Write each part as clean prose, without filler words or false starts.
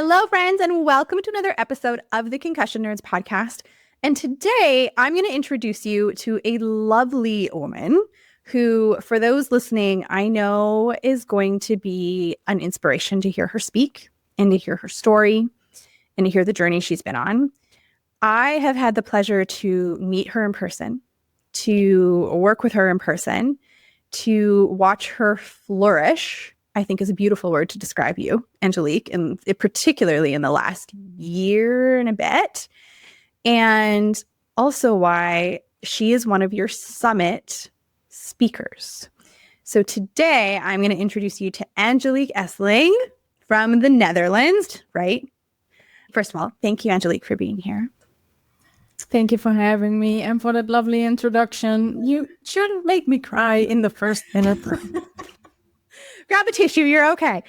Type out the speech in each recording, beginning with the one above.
Hello, friends, and welcome to another episode of the Concussion Nerds podcast. And today I'm going to introduce you to a lovely woman who, for those listening, I know is going to be an inspiration to hear her speak and to hear her story and to hear the journey she's been on. I have had the pleasure to meet her in person, to work with her in person, to watch her flourish, I think is a beautiful word to describe you, Angelique, and particularly in the last year and a bit. And also why she is one of your summit speakers. So today I'm going to introduce you to Angelique Esseling from the Netherlands, right? First of all, thank you, Angelique, for being here. Thank you for having me and for that lovely introduction. You shouldn't make me cry in the first minute. Grab a tissue, you're okay.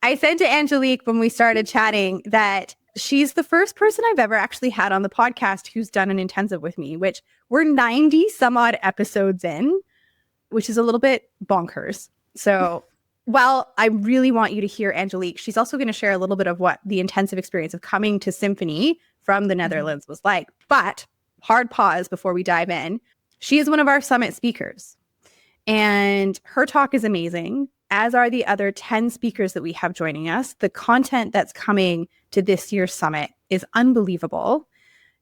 I said to Angelique when we started chatting that she's the first person I've ever actually had on the podcast who's done an intensive with me, which we're 90 some odd episodes in, which is a little bit bonkers. So while I really want you to hear Angelique, she's also going to share a little bit of what the intensive experience of coming to Symphony from the Netherlands was like. But hard pause before we dive in. She is one of our summit speakers, and her talk is amazing, as are the other 10 speakers that we have joining us. The content that's coming to this year's summit is unbelievable.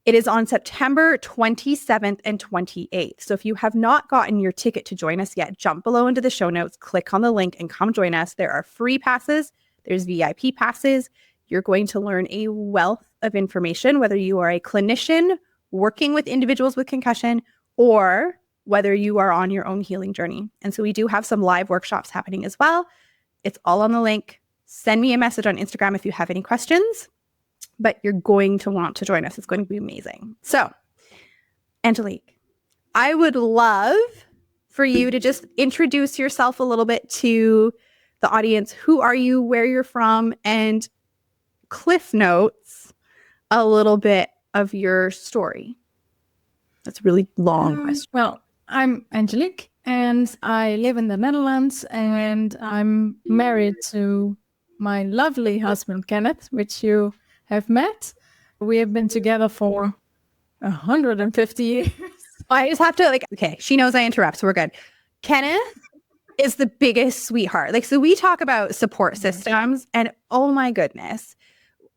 It is on September 27th and 28th. So if you have not gotten your ticket to join us yet, jump below into the show notes, click on the link and come join us. There are free passes. There's VIP passes. You're going to learn a wealth of information, whether you are a clinician working with individuals with concussion or whether you are on your own healing journey. And so we do have some live workshops happening as well. It's all on the link. Send me a message on Instagram if you have any questions, but you're going to want to join us. It's going to be amazing. So, Angelique, I would love for you to just introduce yourself a little bit to the audience. Who are you, where you're from, and Cliff Notes a little bit of your story. That's a really long question. Well, I'm Angelique and I live in the Netherlands and I'm married to my lovely husband, Kenneth, which you have met. We have been together for 150 years. I just have to okay, she knows I interrupt, so we're good. Kenneth is the biggest sweetheart. So we talk about support systems and oh my goodness,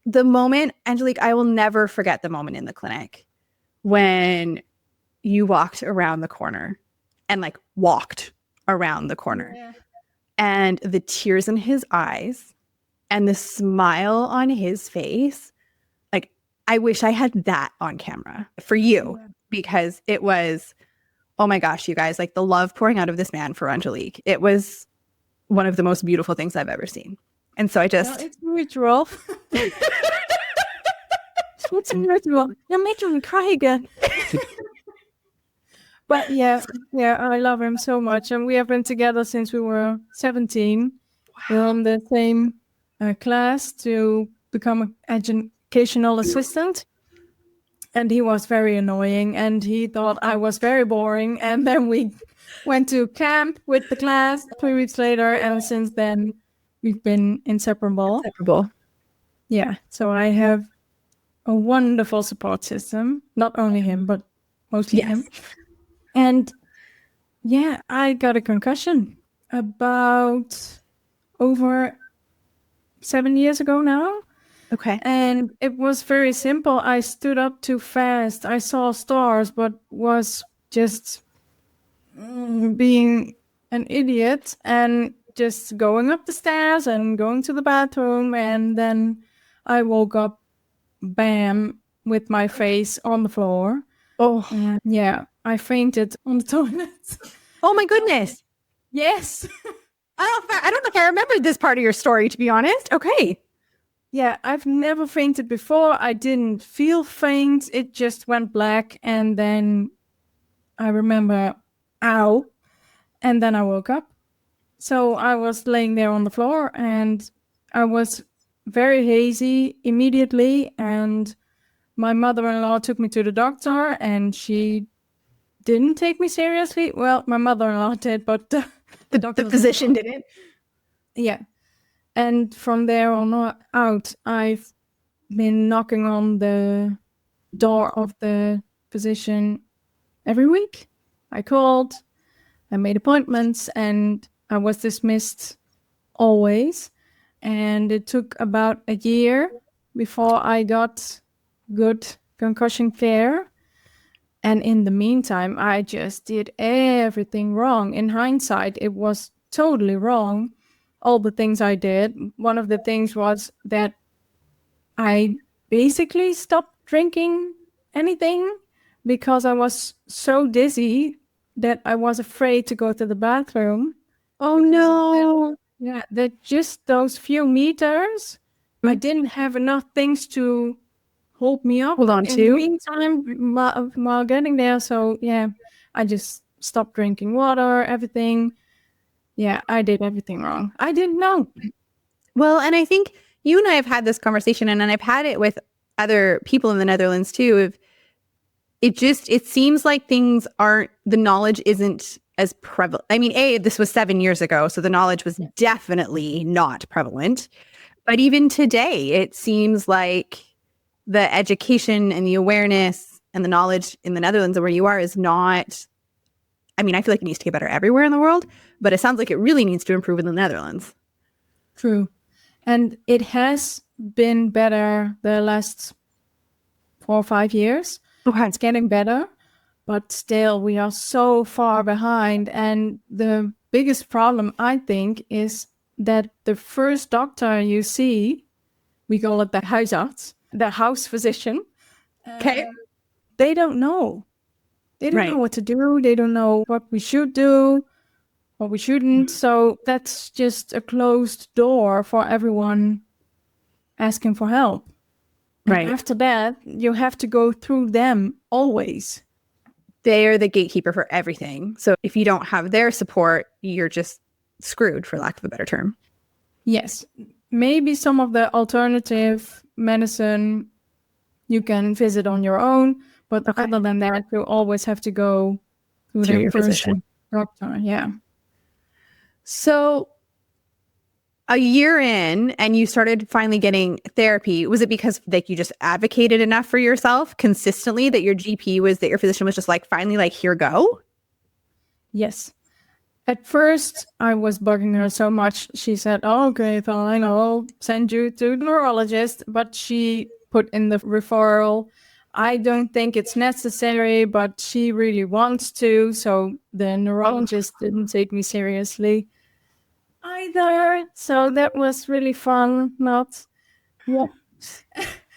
the moment, Angelique, I will never forget the moment in the clinic when you walked around the corner and walked around the corner. Yeah. And the tears in his eyes and the smile on his face. I wish I had that on camera for you because it was, oh my gosh, you guys, the love pouring out of this man for Angelique. It was one of the most beautiful things I've ever seen. And so I just... It's mutual. It's mutual. You're making me cry again. But yeah, I love him so much. And we have been together since we were 17. Wow. We're on the same class to become an educational assistant. And he was very annoying and he thought I was very boring. And then we went to camp with the class 3 weeks later. And since then, we've been inseparable. Yeah, so I have a wonderful support system. Not only him, but mostly him. And yeah, I got a concussion about over 7 years ago now. Okay. And it was very simple. I stood up too fast. I saw stars, but was just being an idiot and just going up the stairs and going to the bathroom. And then I woke up, bam, with my face on the floor. Oh, yeah. I fainted on the toilet. Oh my goodness. Yes. I don't think I remembered this part of your story, to be honest. Okay. Yeah, I've never fainted before. I didn't feel faint. It just went black. And then I remember, ow. And then I woke up. So I was laying there on the floor and I was very hazy immediately. And my mother-in-law took me to the doctor and she didn't take me seriously. Well, my mother-in-law did, but the physician didn't. Yeah. And from there on out, I've been knocking on the door of the physician every week. I called, I made appointments, and I was dismissed always. And it took about a year before I got good concussion care. And in the meantime, I just did everything wrong. In hindsight, it was totally wrong. All the things I did. One of the things was that I basically stopped drinking anything because I was so dizzy that I was afraid to go to the bathroom. Oh no. Yeah, that just those few meters, I didn't have enough things to hold me up. Hold on in to. the meantime, while getting there. So yeah, I just stopped drinking water, everything. Yeah, I did everything wrong. I didn't know. Well, and I think you and I have had this conversation, and I've had it with other people in the Netherlands too. Of it seems like things aren't, the knowledge isn't as prevalent. I mean, this was 7 years ago, so the knowledge was definitely not prevalent. But even today, it seems like the education and the awareness and the knowledge in the Netherlands, where you are, is not. I mean, I feel like it needs to get better everywhere in the world, but it sounds like it really needs to improve in the Netherlands. True. And it has been better the last 4 or 5 years. Okay. It's getting better, but still we are so far behind. And the biggest problem, I think, is that the first doctor you see, we call it the huisarts, the house physician. Okay. They don't know. They don't Right. know what to do. They don't know what we should do, what we shouldn't. So that's just a closed door for everyone asking for help. Right. And after that, you have to go through them always. They are the gatekeeper for everything. So if you don't have their support, you're just screwed, for lack of a better term. Yes. Maybe some of the alternative medicine you can visit on your own, but other than that, you always have to go through your physician. Doctor. Yeah. So a year in, and you started finally getting therapy. Was it because like you just advocated enough for yourself consistently that your physician was just like, finally, like, here go? Yes. At first, I was bugging her so much. She said, oh, okay, fine, I'll send you to the neurologist. But she put in the referral, I don't think it's necessary, but she really wants to. So the neurologist didn't take me seriously either. So that was really fun. Yeah.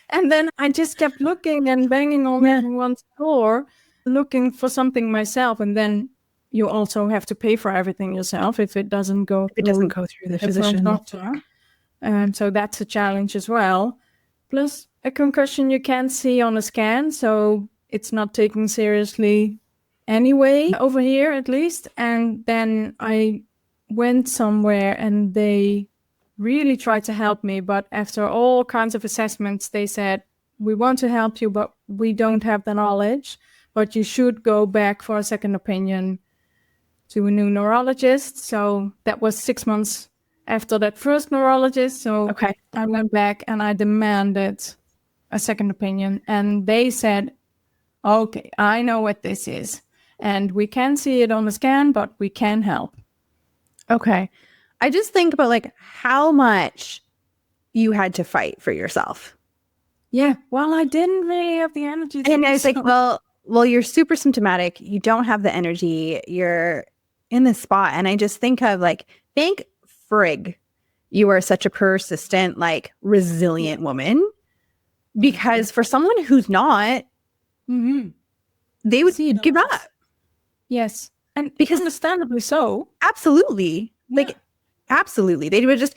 And then I just kept looking and banging on everyone's door, looking for something myself. And then you also have to pay for everything yourself if it doesn't go through the physician. Doctor. And so that's a challenge as well. Plus a concussion you can't see on a scan, so it's not taken seriously anyway, over here at least. And then I went somewhere and they really tried to help me, but after all kinds of assessments, they said, we want to help you, but we don't have the knowledge, but you should go back for a second opinion to a new neurologist. So that was 6 months after that first neurologist. So I went back and I demanded a second opinion. And they said, okay, I know what this is. And we can see it on the scan, but we can help. Okay. I just think about like how much you had to fight for yourself. Yeah. Well, I didn't really have the energy. And I was like, well, you're super symptomatic. You don't have the energy. You're in this spot. And I just think of like, thank frig, you are such a persistent, like resilient woman. Because for someone who's not, they would give up. Yes. And because understandably so. Absolutely. Yeah. Like, absolutely. They would just,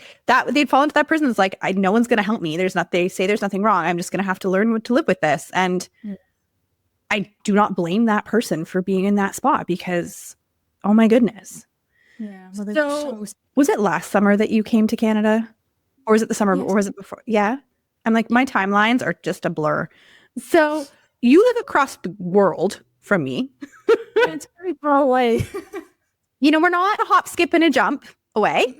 they'd fall into that prison. It's like, no one's going to help me. They say there's nothing wrong. I'm just going to have to learn to live with this. And I do not blame that person for being in that spot because, oh my goodness. Yeah. So was it last summer that you came to Canada? Or was it the summer, or was it before? Yeah. I'm like, my timelines are just a blur. So you live across the world from me. It's very far away. You know, we're not a hop, skip, and a jump away.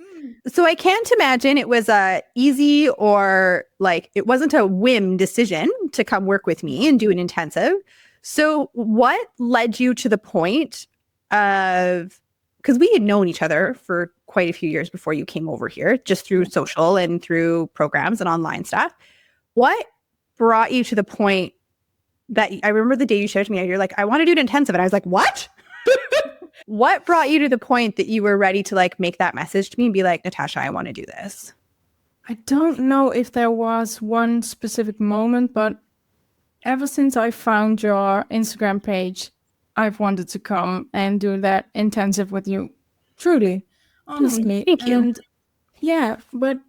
So I can't imagine it was a easy or like it wasn't a whim decision to come work with me and do an intensive. So what led you to the point of, because we had known each other for quite a few years before you came over here, just through social and through programs and online stuff. What brought you to the point that I remember the day you showed to me, you're like, I want to do an intensive. And I was like, what? What brought you to the point that you were ready to like make that message to me and be like, Natasha, I want to do this? I don't know if there was one specific moment, but ever since I found your Instagram page, I've wanted to come and do that intensive with you. Truly, honestly. Thank you. And yeah, but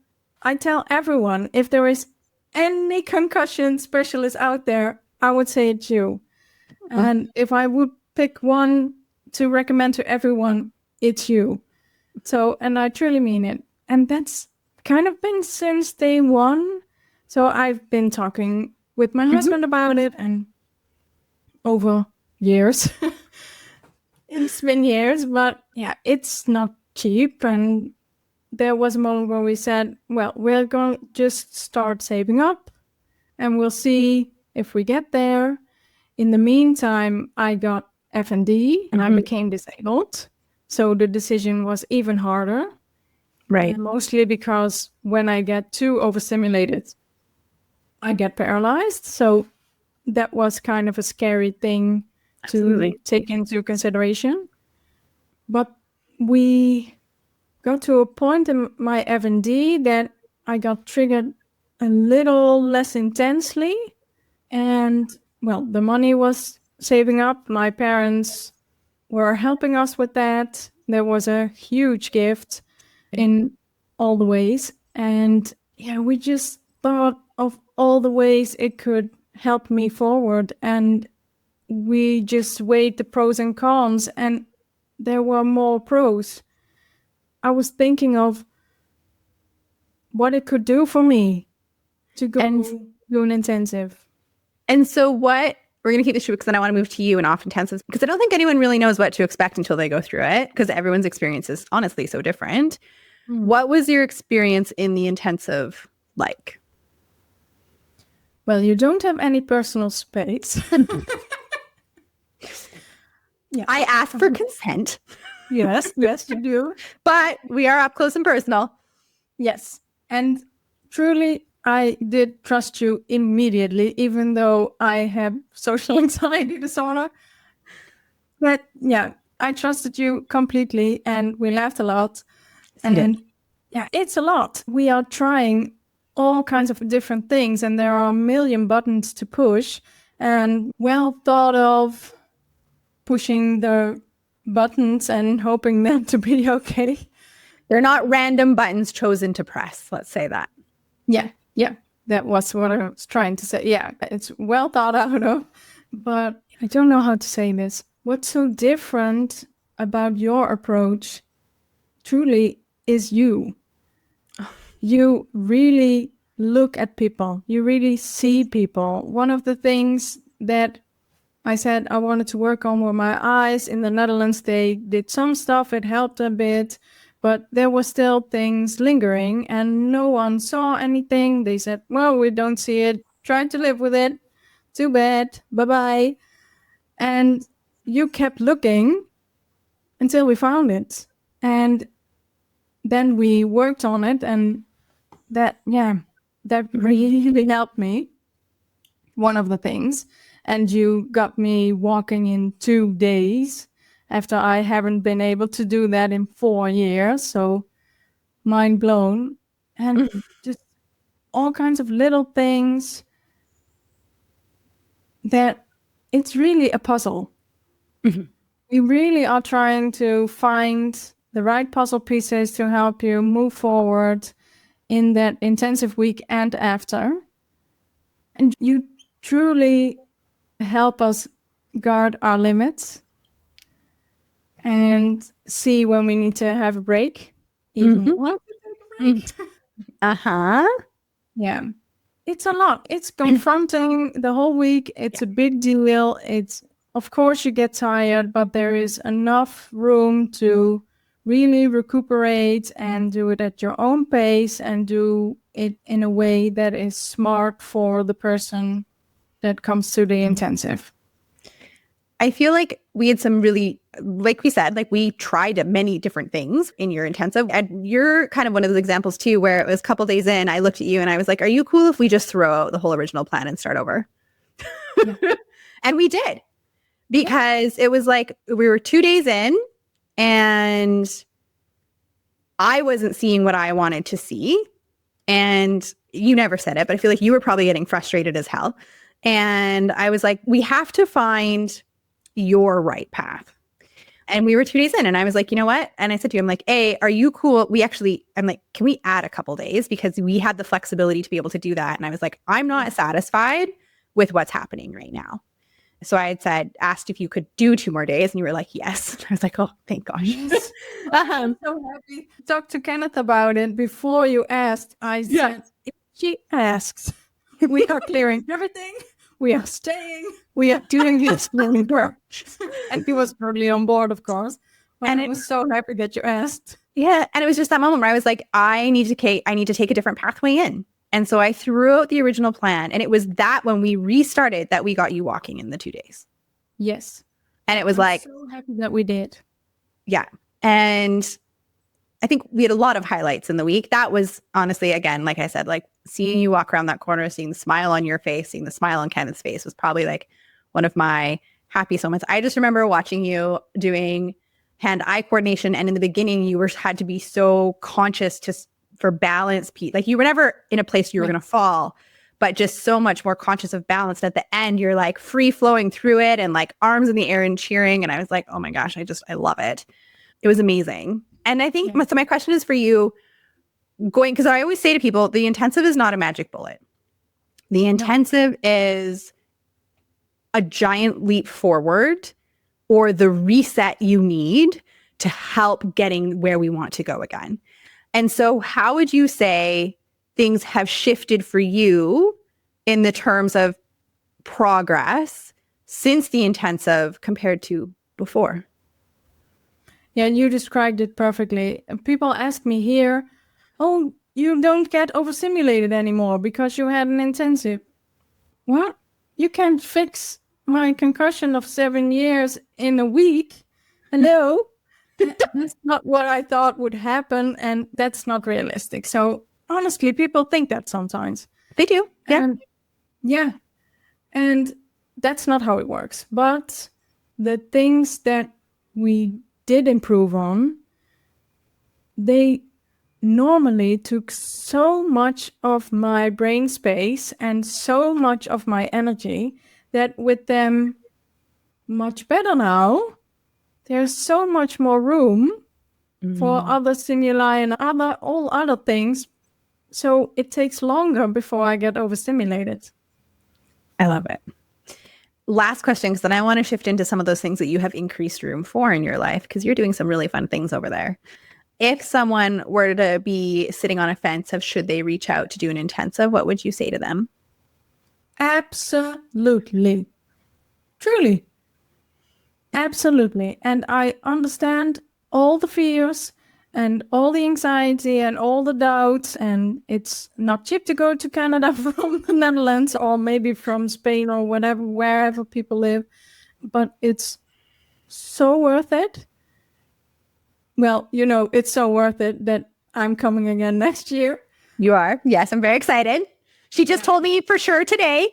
I tell everyone, if there is any concussion specialist out there, I would say it's you. And if I would pick one to recommend to everyone, it's you. So, and I truly mean it. And that's kind of been since day one. So I've been talking with my husband about it, and over years. It's been years, but yeah, it's not cheap. And there was a moment where we said, well, we're going to just start saving up and we'll see if we get there. In the meantime, I got F&D and I became disabled. So the decision was even harder. Right. And mostly because when I get too overstimulated, I get paralyzed. So that was kind of a scary thing to take into consideration. But we got to a point in my F&D that I got triggered a little less intensely. And well, the money was saving up. My parents were helping us with that. There was a huge gift in all the ways. And yeah, we just thought of all the ways it could help me forward. And we just weighed the pros and cons, and there were more pros. I was thinking of what it could do for me to go and do an intensive. And so what, we're going to keep this short because then I want to move to you and off intensives, because I don't think anyone really knows what to expect until they go through it, because everyone's experience is honestly so different. What was your experience in the intensive like? Well, you don't have any personal space. Yeah. I asked for consent. Yes, you do. But we are up close and personal. Yes. And truly, I did trust you immediately, even though I have social anxiety disorder. But yeah, I trusted you completely, and we laughed a lot. And yeah, it's a lot. We are trying all kinds of different things, and there are a million buttons to push. And well thought of pushing the buttons and hoping them to be okay. They're not random buttons chosen to press. Let's say that. Yeah. That was what I was trying to say. Yeah, it's well thought out of, but I don't know how to say this. What's so different about your approach truly is you. You really look at people. You really see people. One of the things that I said I wanted to work on were my eyes. In the Netherlands, they did some stuff. It helped a bit. But there were still things lingering and no one saw anything. They said, well, we don't see it. Try to live with it. Too bad. Bye-bye. And you kept looking until we found it. And then we worked on it. And that really helped me. One of the things. And you got me walking in 2 days after I haven't been able to do that in 4 years. So mind blown. And just all kinds of little things that it's really a puzzle. We really are trying to find the right puzzle pieces to help you move forward in that intensive week and after. And you truly help us guard our limits and see when we need to have a break. Even want to take a break. Yeah. It's a lot. It's confronting the whole week. It's a big deal. It's, of course, you get tired, but there is enough room to really recuperate and do it at your own pace and do it in a way that is smart for the person that comes to the intensive. I feel like we had some really, like we said, like we tried many different things in your intensive. And you're kind of one of those examples too, where it was a couple days in, I looked at you and I was like, are you cool if we just throw out the whole original plan and start over? Yeah. And we did, because it was like we were 2 days in and I wasn't seeing what I wanted to see. And you never said it, but I feel like you were probably getting frustrated as hell. And I was like, we have to find your right path. And we were 2 days in and I was like, you know what? And I said to him, like, hey, are you cool? I'm like, can we add a couple days? Because we had the flexibility to be able to do that. And I was like, I'm not satisfied with what's happening right now. So I had asked if you could do 2 more days and you were like, yes. I was like, oh, thank gosh. Yes. I'm so happy. Talk to Kenneth about it before you asked. I said, if she asks, we are clearing everything. We are staying. We are doing this really work. And he was totally on board, of course. But and I was so happy that you asked. Yeah. And it was just that moment where I was like, I need to take a different pathway in. And so I threw out the original plan. And it was that when we restarted that we got you walking in the 2 days. Yes. And it was I'm so happy that we did. Yeah. And I think we had a lot of highlights in the week. That was honestly, again, like I said, like seeing you walk around that corner, seeing the smile on your face, seeing the smile on Kenneth's face was probably like one of my happiest moments. I just remember watching you doing hand-eye coordination. And in the beginning, you had to be so conscious for balance. Like you were never in a place you were going to fall, but just so much more conscious of balance. And at the end, you're like free flowing through it and like arms in the air and cheering. And I was like, oh my gosh, I love it. It was amazing. And I think, so my question is for you because I always say to people, the intensive is not a magic bullet. The intensive is a giant leap forward or the reset you need to help getting where we want to go again. And so how would you say things have shifted for you in the terms of progress since the intensive compared to before? Yeah, you described it perfectly. People ask me here, oh, you don't get overstimulated anymore because you had an intensive. What? You can't fix my concussion of 7 years in a week? Hello? That's not what I thought would happen, and that's not realistic. So honestly, people think that sometimes. They do. Yeah. And that's not how it works. But the things that we did improve on, they normally took so much of my brain space and so much of my energy that with them much better now, there's so much more room for other stimuli and all other things. So it takes longer before I get overstimulated. I love it. Last question, because then I want to shift into some of those things that you have increased room for in your life, because you're doing some really fun things over there. If someone were to be sitting on a fence of should they reach out to do an intensive, what would you say to them? Absolutely. Truly. Absolutely. And I understand all the fears and all the anxiety and all the doubts. And it's not cheap to go to Canada from the Netherlands or maybe from Spain or whatever, wherever people live. But it's so worth it. Well, it's so worth it that I'm coming again next year. You are? Yes, I'm very excited. She just told me for sure today.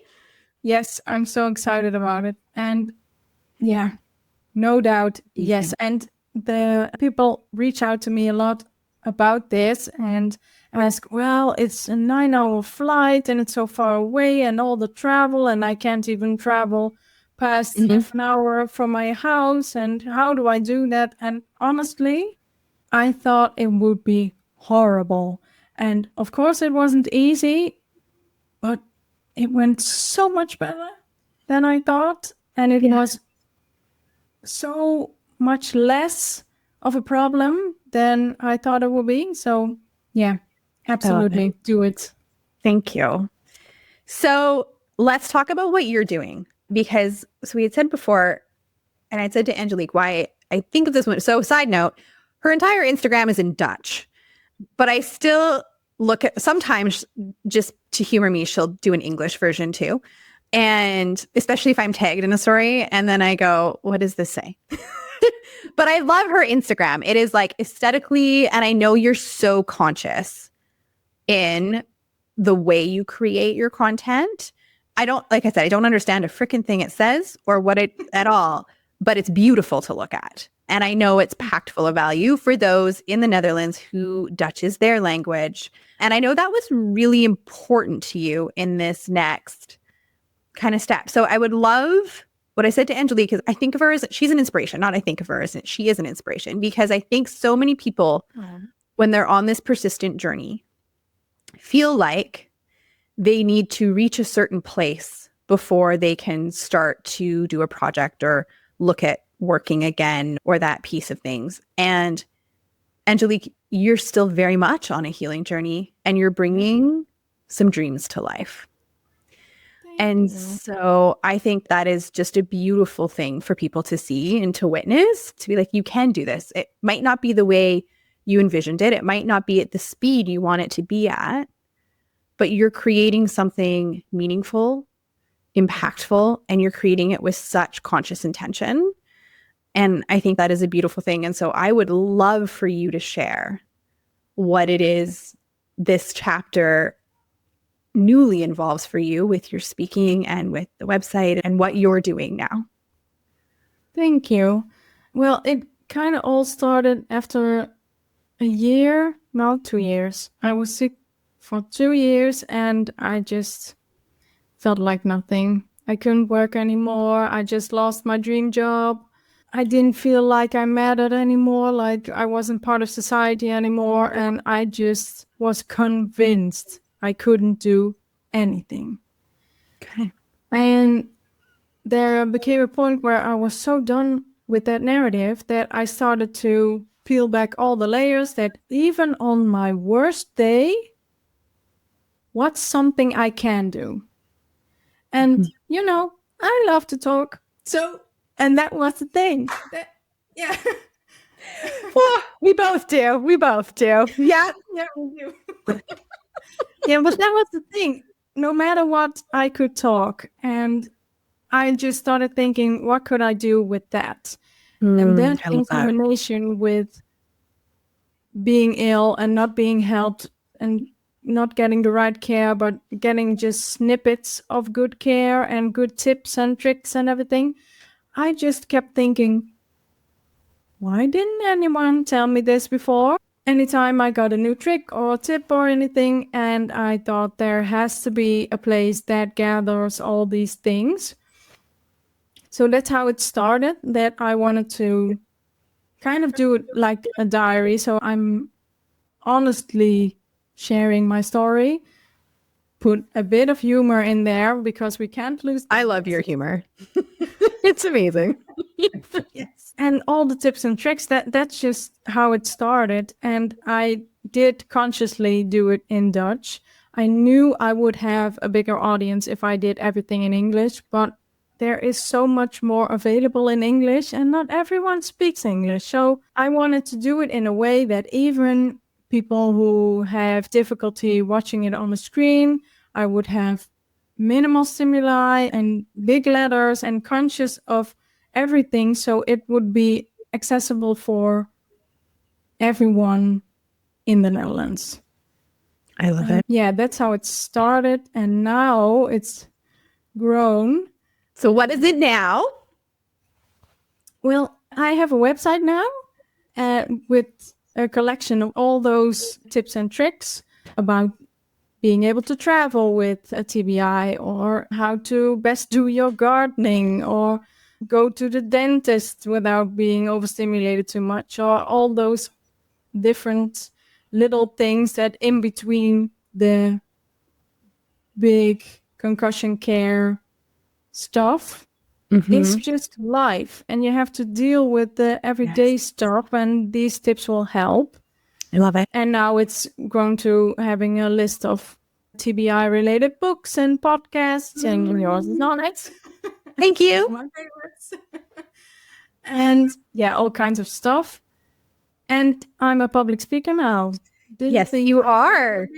Yes, I'm so excited about it. And yeah, no doubt. Yes. And the people reach out to me a lot about this and ask, well, it's a 9-hour flight and it's so far away and all the travel and I can't even travel past half an hour from my house. And how do I do that? And honestly, I thought it would be horrible. And of course it wasn't easy, but it went so much better than I thought. And it was so much less of a problem than I thought it would be. So yeah, absolutely do it. Thank you. So let's talk about what you're doing, because we had said before, and I said to Angelique, why I think of this one. So side note, Her entire Instagram is in Dutch, but I still look at, sometimes just to humor me, she'll do an English version too. And especially if I'm tagged in a story and then I go, what does this say? But I love her Instagram. It is like aesthetically, and I know you're so conscious in the way you create your content. I don't, like I said, I don't understand a freaking thing it says or what it at all, but it's beautiful to look at. And I know it's packed full of value for those in the Netherlands who Dutch is their language. And I know that was really important to you in this next kind of step. So I would love, what I said to Angelique is I think of her as, she's an inspiration, not I think of her as, she is an inspiration, because I think so many people, when they're on this persistent journey, feel like they need to reach a certain place before they can start to do a project or look at working again or that piece of things. And Angelique, you're still very much on a healing journey and you're bringing some dreams to life. And so I think that is just a beautiful thing for people to see and to witness, to be like, you can do this. It might not be the way you envisioned it. It might not be at the speed you want it to be at, but you're creating something meaningful, impactful, and you're creating it with such conscious intention. And I think that is a beautiful thing. And so I would love for you to share what it is this chapter newly involves for you with your speaking and with the website and what you're doing now. Thank you. Well, it kind of all started after a year, no, 2 years. I was sick for 2 years and I just felt like nothing. I couldn't work anymore. I just lost my dream job. I didn't feel like I mattered anymore, like I wasn't part of society anymore. And I just was convinced I couldn't do anything. Okay. And there became a point where I was so done with that narrative that I started to peel back all the layers, that even on my worst day, what's something I can do? And, you know, I love to talk. So, and that was the thing. Yeah. Well, we both do. We both do. Yeah. Yeah, we do. Yeah, but that was the thing. No matter what, I could talk. And I just started thinking, what could I do with that? And then in combination with being ill and not being helped and not getting the right care, but getting just snippets of good care and good tips and tricks and everything, I just kept thinking, why didn't anyone tell me this before? Anytime I got a new trick or tip or anything, and I thought there has to be a place that gathers all these things. So that's how it started, that I wanted to kind of do it like a diary. So I'm honestly sharing my story, put a bit of humor in there because we can't lose. I love your humor. It's amazing. Yes. And all the tips and tricks, that's just how it started. And I did consciously do it in Dutch. I knew I would have a bigger audience if I did everything in English, but there is so much more available in English and not everyone speaks English. So I wanted to do it in a way that even people who have difficulty watching it on the screen, I would have minimal stimuli and big letters and conscious of everything. So it would be accessible for everyone in the Netherlands. I love it. Yeah, that's how it started. And now it's grown. So what is it now? Well, I have a website now with a collection of all those tips and tricks about being able to travel with a TBI, or how to best do your gardening, or go to the dentist without being overstimulated too much, or all those different little things that in between the big concussion care stuff. It's just life, and you have to deal with the everyday stuff, and these tips will help. I love it. And now it's grown to having a list of TBI-related books and podcasts, and yours is on it. Thank you. My favorites. And yeah, all kinds of stuff. And I'm a public speaker now. Yes, you are.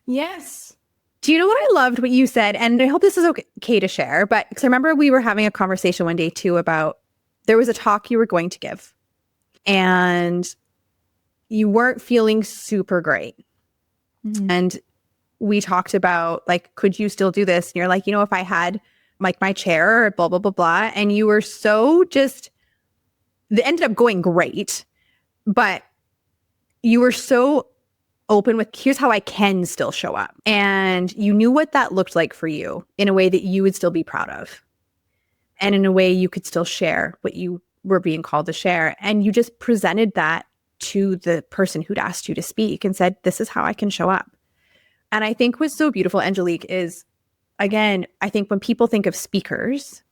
Yes. Do you know what I loved what you said? And I hope this is okay to share, but because I remember we were having a conversation one day too about there was a talk you were going to give and you weren't feeling super great. Mm-hmm. And we talked about like, could you still do this? And you're like, if I had like my chair or blah, blah, blah, blah. And you were so it ended up going great, but you were so open with, here's how I can still show up. And you knew what that looked like for you in a way that you would still be proud of. And in a way you could still share what you were being called to share. And you just presented that to the person who'd asked you to speak and said, this is how I can show up. And I think what's so beautiful, Angelique, is, again, I think when people think of speakers,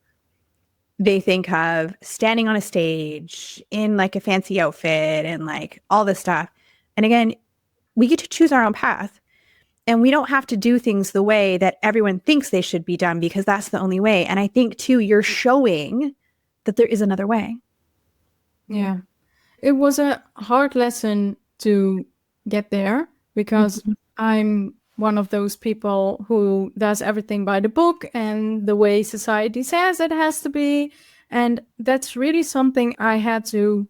they think of standing on a stage in like a fancy outfit and like all this stuff. And again, we get to choose our own path. And we don't have to do things the way that everyone thinks they should be done because that's the only way. And I think, too, you're showing that there is another way. Yeah. It was a hard lesson to get there because I'm one of those people who does everything by the book and the way society says it has to be. And that's really something I had to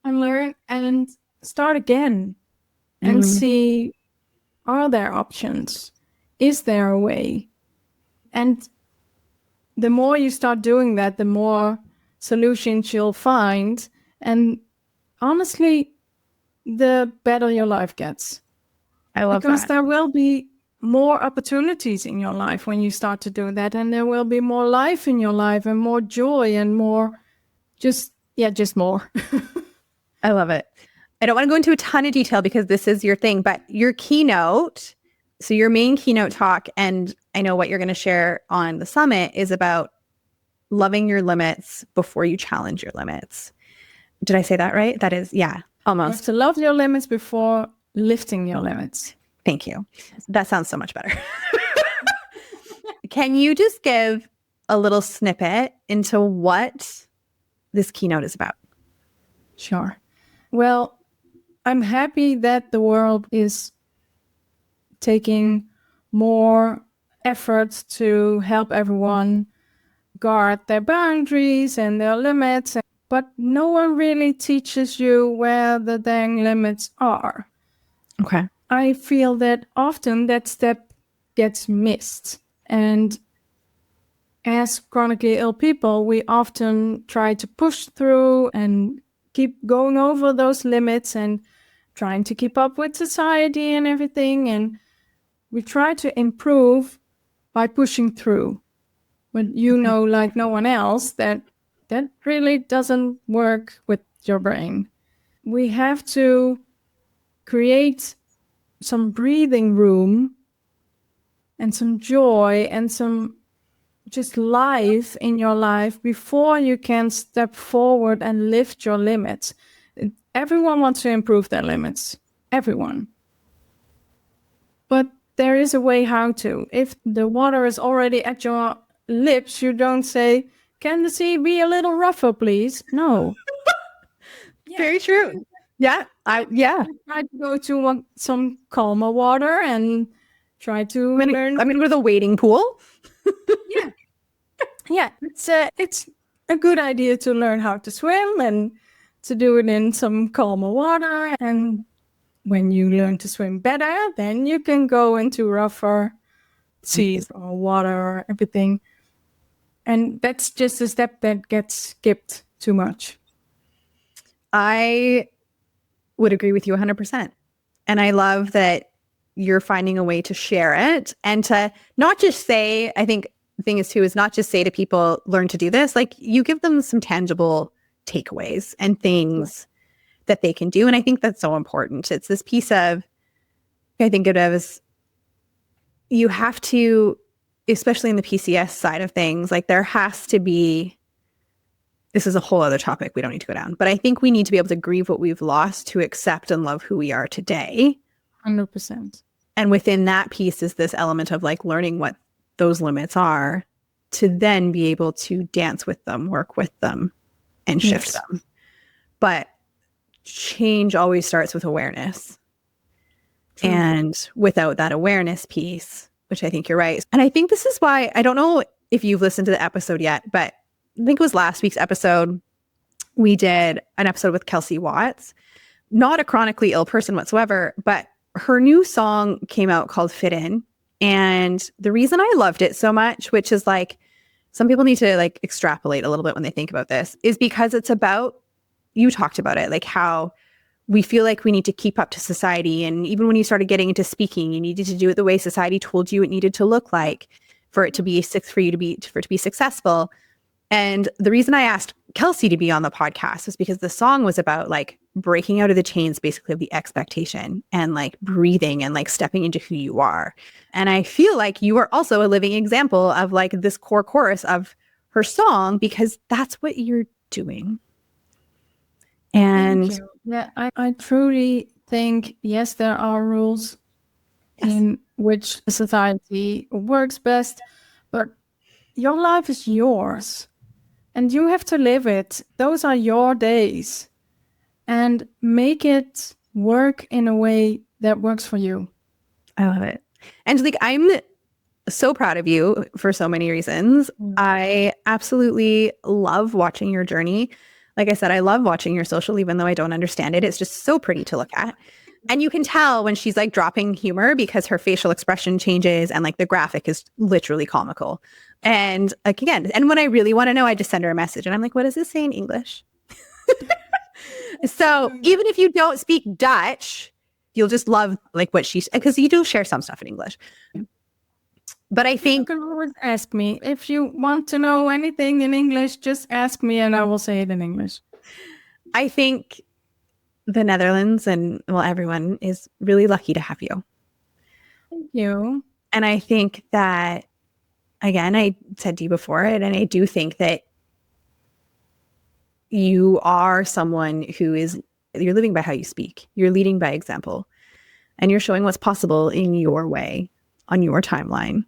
unlearn and start again and see, are there options? Is there a way? And the more you start doing that, the more solutions you'll find. And honestly, the better your life gets. I love because that. There will be more opportunities in your life when you start to do that. And there will be more life in your life and more joy and more just more. I love it. I don't want to go into a ton of detail because this is your thing, but your keynote, so your main keynote talk, and I know what you're going to share on the summit is about loving your limits before you challenge your limits. Did I say that right? That is, yeah, almost. You have to love your limits before lifting your limits. Thank you. That sounds so much better. Can you just give a little snippet into what this keynote is about? Sure. Well, I'm happy that the world is taking more efforts to help everyone guard their boundaries and their limits, but no one really teaches you where the dang limits are. Okay. I feel that often that step gets missed. And as chronically ill people, we often try to push through and keep going over those limits and trying to keep up with society and everything. And we try to improve by pushing through. But like no one else, that really doesn't work with your brain. We have to create some breathing room and some joy and some just life in your life before you can step forward and lift your limits. Everyone wants to improve their limits. Everyone. But there is a way how to. If the water is already at your lips, you don't say, can the sea be a little rougher, please? No. Very true. Yeah. I try to go to some calmer water and try to learn. I'm going to go to the wading pool. Yeah. Yeah. It's a good idea to learn how to swim and to do it in some calmer water. And when you learn to swim better, then you can go into rougher seas or water or everything. And that's just a step that gets skipped too much. I would agree with you 100%. And I love that you're finding a way to share it and to not just say, I think the thing is too, is not just say to people, learn to do this. Like you give them some tangible takeaways and things that they can do. And I think that's so important. It's this piece of, I think of it as you have to, especially in the PCS side of things, like there has to be, this is a whole other topic we don't need to go down, but I think we need to be able to grieve what we've lost to accept and love who we are today. 100%. And within that piece is this element of like learning what those limits are to then be able to dance with them, work with them, and shift them. But change always starts with awareness. And without that awareness piece, which I think you're right. And I think this is why, I don't know if you've listened to the episode yet, but I think it was last week's episode. We did an episode with Kelsey Watts, not a chronically ill person whatsoever, but her new song came out called Fit In. And the reason I loved it so much, which is like, some people need to like extrapolate a little bit when they think about this, is because it's about, you talked about it, like how we feel like we need to keep up to society. And even when you started getting into speaking, you needed to do it the way society told you it needed to look like for it to be successful. And the reason I asked Kelsey to be on the podcast was because the song was about like breaking out of the chains, basically, of the expectation and like breathing and like stepping into who you are. And I feel like you are also a living example of like this core chorus of her song, because that's what you're doing. And yeah, I truly think, yes, there are rules in which society works best, but your life is yours and you have to live it. Those are your days, and make it work in a way that works for you. I love it. Angelique, I'm so proud of you for so many reasons. I absolutely love watching your journey. Like I said, I love watching your social, even though I don't understand it. It's just so pretty to look at. And you can tell when she's like dropping humor because her facial expression changes and like the graphic is literally comical. And like, again, and when I really want to know, I just send her a message and I'm like, what does this say in English? So even if you don't speak Dutch, you'll just love like what she's, because you do share some stuff in English. But I think you can always ask me. If you want to know anything in English, just ask me and I will say it in English. I think the Netherlands and, well, everyone is really lucky to have you. Thank you. And I think that, again, I said to you before it, and I do think that you are someone who is, you're living by how you speak. You're leading by example. And you're showing what's possible in your way, on your timeline,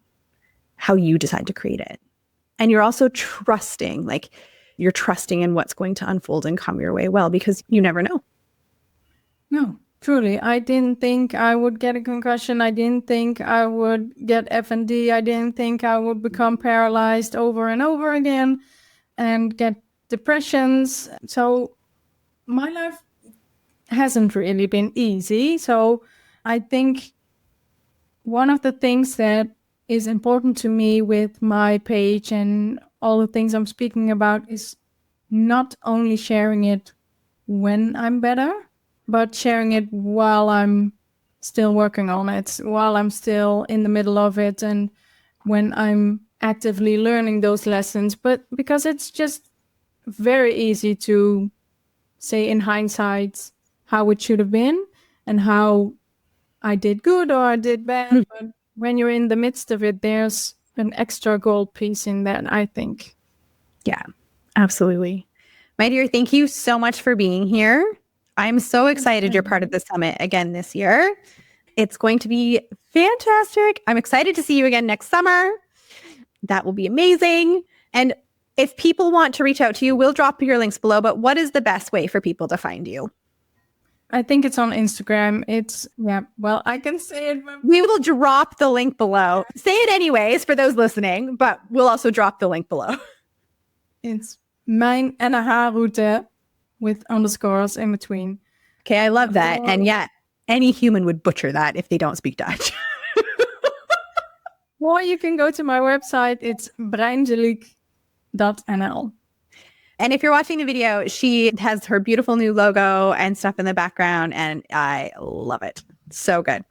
how you decide to create it. And you're also trusting, like you're trusting in what's going to unfold and come your way well, because you never know. No, truly. I didn't think I would get a concussion. I didn't think I would get FND. I didn't think I would become paralyzed over and over again and get depressions. So my life hasn't really been easy. So I think one of the things that is important to me with my page and all the things I'm speaking about is not only sharing it when I'm better, but sharing it while I'm still working on it, while I'm still in the middle of it, and when I'm actively learning those lessons. But because it's just very easy to say in hindsight how it should have been and how I did good or I did bad. But when you're in the midst of it, there's an extra gold piece in that, I think. Yeah, absolutely. My dear, thank you so much for being here. I'm so excited you're part of the summit again this year. It's going to be fantastic. I'm excited to see you again next summer. That will be amazing. And if people want to reach out to you, we'll drop your links below. But what is the best way for people to find you? I think it's on Instagram. I can say it. We will drop the link below. Say it anyways for those listening, but we'll also drop the link below. It's mijn NH route with underscores in between. Okay, I love that. And yet, any human would butcher that if they don't speak Dutch. Or you can go to my website. It's breinjelique.nl. And if you're watching the video, she has her beautiful new logo and stuff in the background, and I love it. So good.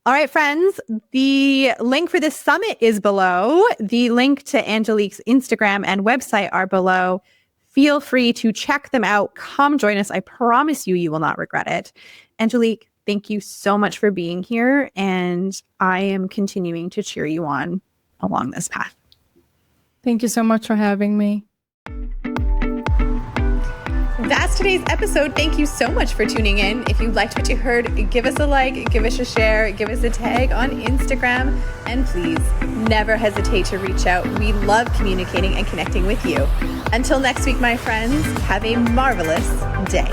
All right, friends, the link for this summit is below. The link to Angelique's Instagram and website are below. Feel free to check them out. Come join us. I promise you will not regret it. Angelique, thank you so much for being here, and I am continuing to cheer you on along this path. Thank you so much for having me. That's today's episode. Thank you so much for tuning in. If you liked what you heard, give us a like, give us a share, give us a tag on Instagram, and please never hesitate to reach out. We love communicating and connecting with you. Until next week, my friends, have a marvelous day.